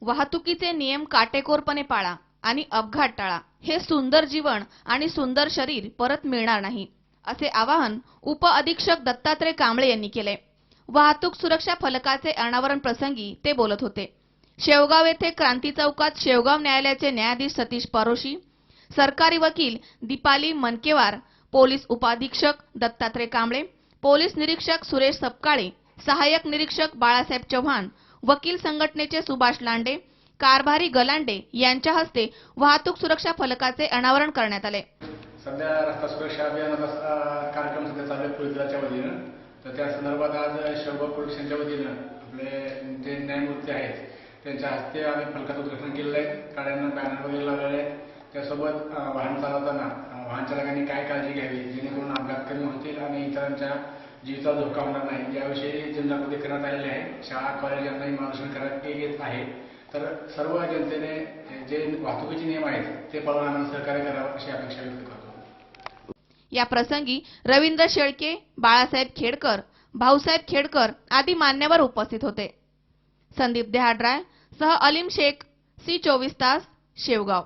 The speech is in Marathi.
वाहतुकीचे नियम काटेकोरपणे पाळा आणि अपघात टाळा. हे सुंदर जीवन आणि सुंदर शरीर परत मिळणार नाही, असे आवाहन उप अधीक्षक दत्तात्रय कांबळे यांनी केले. वाहतूक सुरक्षा फलकाचे अनावरण प्रसंगी ते बोलत होते. शेवगाव येथे क्रांती चौकात शेवगाव न्यायालयाचे न्यायाधीश सतीश परोशी, सरकारी वकील दीपाली मनकेवार, पोलीस उपाधीक्षक दत्तात्रय कांबळे, पोलीस निरीक्षक सुरेश सपकाळे, सहाय्यक निरीक्षक बाळासाहेब चव्हाण, वकील संघटनेचे सुभाष लांडे, कारभारी गलांडे यांच्या हस्ते वाहतूक सुरक्षा फलकाचे अनावरण करण्यात आले. सध्या रस्ता सुरक्षा अभियानाचा कार्यक्रम सध्या चालू आहे पोलीस दलाच्या वतीनं. तर त्या संदर्भात आज शेवगाव पोलीस स्टेशनच्या वतीनं आपले जे न्यायमूर्ती आहेत त्यांच्या हस्ते आम्ही फलकाचं उद्घाटन केलेलं आहे. गाड्यांना बॅनर वगैरे लावलेले आहेत. त्यासोबत वाहन चालवताना वाहन चालकांनी काय काळजी घ्यावी जेणेकरून अपघात कमी होतील आणि इतरांच्या जीविताला धोका होणार नाही याविषयी जनजागृती करण्यात आलेली आहे. शाळा कॉलेज यांनाही मार्गदर्शन करण्यात येत आहे. तर सर्व जनतेने जे वाहतुकीचे नियम आहेत ते पाळून आम्हाला सहकार्य करावं अशी अपेक्षा व्यक्त करतो. या प्रसंगी रवींद्र शेळके, बाळासाहेब खेडकर, भाऊसाहेब खेडकर आदी मान्यवर उपस्थित होते. संदीप देहाड्राय सह अलीम शेख, सी 24 तास, शेवगाव.